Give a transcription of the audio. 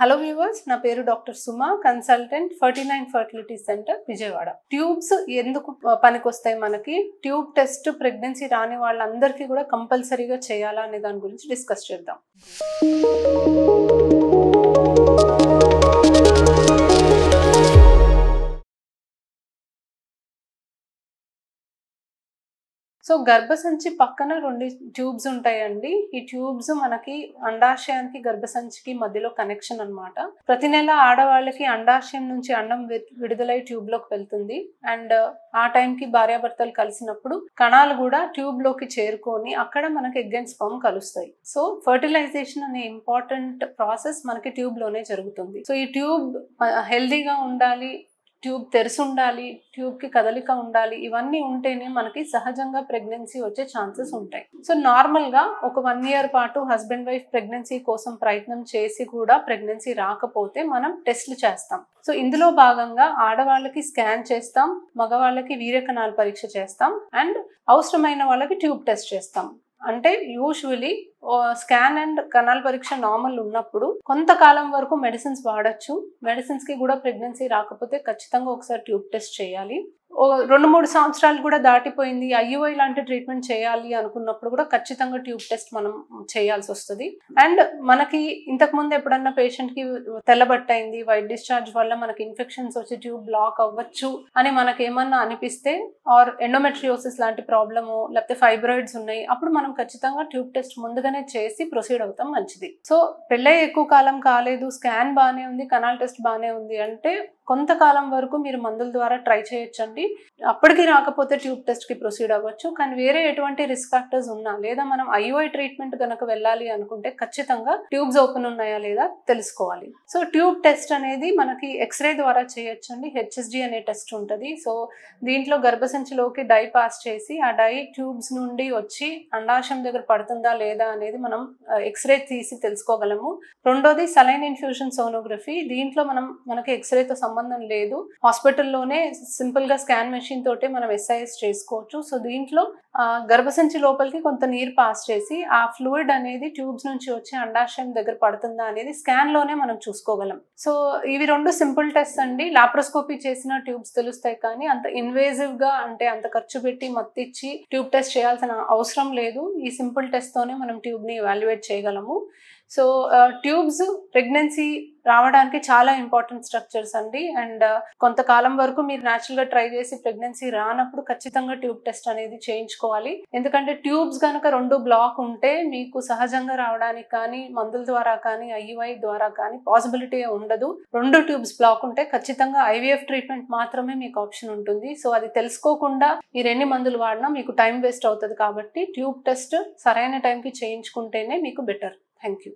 Hello viewers, నా పేరు doctor Suma, consultant 49 fertility centre Vijayawada. Tubes ఎందుకు పనికొస్తాయి? మనకి ట్యూబ్ టెస్ట్ ప్రెగ్నెన్సీ రాని వాళ్ళందరికీ కూడా కంపల్సరీగా చేయాలా అనే దాని గురించి డిస్కస్ చేద్దాం. సో గర్భసంచి పక్కన 2 ట్యూబ్స్ ఉంటాయండి. ఈ ట్యూబ్స్ మనకి అండాశయానికి గర్భసంచికి మధ్యలో కనెక్షన్ అన్నమాట. ప్రతి నెల ఆడవాళ్ళకి అండాశయం నుంచి అండం విడుదలై ట్యూబ్ లోకి వెళ్తుంది. అండ్ ఆ టైంకి భార్యాభర్తలు కలిసినప్పుడు కణాలు కూడా ట్యూబ్ లోకి చేరుకొని అక్కడ మనకి ఎగ్ అండ్ స్పర్మ్ కలుస్తాయి. సో ఫర్టిలైజేషన్ అనే ఇంపార్టెంట్ ప్రాసెస్ మనకి ట్యూబ్ లోనే జరుగుతుంది. సో ఈ ట్యూబ్ హెల్దీగా ఉండాలి, ట్యూబ్ తెరిసి ఉండాలి, ట్యూబ్కి కదలిక ఉండాలి. ఇవన్నీ ఉంటేనే మనకి సహజంగా ప్రెగ్నెన్సీ వచ్చే ఛాన్సెస్ ఉంటాయి. సో నార్మల్గా ఒక 1 year పాటు హస్బెండ్ వైఫ్ ప్రెగ్నెన్సీ కోసం ప్రయత్నం చేసి కూడా ప్రెగ్నెన్సీ రాకపోతే మనం టెస్ట్లు చేస్తాం. సో ఇందులో భాగంగా ఆడవాళ్ళకి స్కాన్ చేస్తాం, మగవాళ్ళకి వీర్యకణాల పరీక్ష చేస్తాం, అండ్ అవసరమైన వాళ్ళకి ట్యూబ్ టెస్ట్ చేస్తాం. అంటే యూజువలీ స్కాన్ అండ్ కణాల పరీక్ష నార్మల్ ఉన్నప్పుడు కొంతకాలం వరకు మెడిసిన్స్ వాడచ్చు. మెడిసిన్స్ కి కూడా ప్రెగ్నెన్సీ రాకపోతే ఖచ్చితంగా ఒకసారి ట్యూబ్ టెస్ట్ చేయాలి. 2-3 సంవత్సరాలు కూడా దాటిపోయింది, IUI లాంటి ట్రీట్మెంట్ చేయాలి అనుకున్నప్పుడు కూడా ఖచ్చితంగా ట్యూబ్ టెస్ట్ మనం చేయాల్సి వస్తుంది. అండ్ మనకి ఇంతకుముందు ఎప్పుడన్నా పేషెంట్కి తెల్లబట్టయింది, వైట్ డిశ్చార్జ్ వల్ల మనకి ఇన్ఫెక్షన్స్ వచ్చి ట్యూబ్ బ్లాక్ అవ్వచ్చు అని మనకి ఏమన్నా అనిపిస్తే, ఆర్ ఎండోమెట్రియోసిస్ లాంటి ప్రాబ్లము, లేకపోతే ఫైబ్రాయిడ్స్ ఉన్నాయి, అప్పుడు మనం ఖచ్చితంగా ట్యూబ్ టెస్ట్ ముందుగానే చేసి ప్రొసీడ్ అవుతాం మంచిది. సో పెళ్ళై ఎక్కువ కాలం కాలేదు, స్కాన్ బాగానే ఉంది, కణాల టెస్ట్ బాగానే ఉంది అంటే కొంతకాలం వరకు మీరు మందుల ద్వారా ట్రై చేయొచ్చండి. అప్పటికి రాకపోతే ట్యూబ్ టెస్ట్కి ప్రొసీడ్ అవ్వచ్చు. కానీ వేరే ఎటువంటి రిస్క్ ఫ్యాక్టర్స్ ఉన్నా, లేదా మనం IUI ట్రీట్మెంట్ కనుక వెళ్ళాలి అనుకుంటే ఖచ్చితంగా ట్యూబ్స్ ఓపెన్ ఉన్నాయా లేదా తెలుసుకోవాలి. సో ట్యూబ్ టెస్ట్ అనేది మనకి ఎక్స్రే ద్వారా చేయొచ్చండి. HSG అనే టెస్ట్ ఉంటుంది. సో దీంట్లో గర్భసంచిలోకి డై పాస్ చేసి ఆ డై ట్యూబ్స్ నుండి వచ్చి అండాశయం దగ్గర పడుతుందా లేదా అనేది మనం ఎక్స్రే తీసి తెలుసుకోగలము. రెండోది సలైన్ ఇన్ఫ్యూషన్ సోనోగ్రఫీ. దీంట్లో మనకి ఎక్స్రేతో సంబంధం లేదు, హాస్పిటల్లోనే సింపుల్ గా స్కాన్ మెషిన్ తోటే మనం SIS చేసుకోవచ్చు. సో దీంట్లో గర్భసంచి లోపలికి కొంత నీరు పాస్ చేసి ఆ ఫ్లూయిడ్ అనేది ట్యూబ్స్ నుంచి వచ్చి అండాశయం దగ్గర పడుతుందా అనేది స్కాన్ లోనే మనం చూసుకోగలం. సో ఇవి 2 సింపుల్ టెస్ట్ అండి. లాప్రోస్కోపీ చేసిన ట్యూబ్స్ తెలుస్తాయి, కానీ అంత ఇన్వేజివ్ గా అంటే అంత ఖర్చు పెట్టి మత్తిచ్చి ట్యూబ్ టెస్ట్ చేయాల్సిన అవసరం లేదు. ఈ సింపుల్ టెస్ట్ తోనే మనం ట్యూబ్ ని ఎవాల్యుయేట్ చేయగలము. సో ట్యూబ్స్ ప్రెగ్నెన్సీ రావడానికి చాలా ఇంపార్టెంట్ స్ట్రక్చర్స్ అండి. అండ్ కొంతకాలం వరకు మీరు న్యాచురల్ గా ట్రై చేసి ప్రెగ్నెన్సీ రానప్పుడు ఖచ్చితంగా ట్యూబ్ టెస్ట్ అనేది చేయించుకోవాలి. ఎందుకంటే ట్యూబ్స్ కనుక 2 బ్లాక్ ఉంటే మీకు సహజంగా రావడానికి కానీ, మందుల ద్వారా కానీ, IUI ద్వారా కానీ పాసిబిలిటీ ఉండదు. 2 ట్యూబ్స్ బ్లాక్ ఉంటే ఖచ్చితంగా IVF ట్రీట్మెంట్ మాత్రమే మీకు ఆప్షన్ ఉంటుంది. సో అది తెలుసుకోకుండా మీరు ఎన్ని మందులు వాడినా మీకు టైం వేస్ట్ అవుతుంది. కాబట్టి ట్యూబ్ టెస్ట్ సరైన టైంకి చేయించుకుంటేనే మీకు బెటర్. Thank you.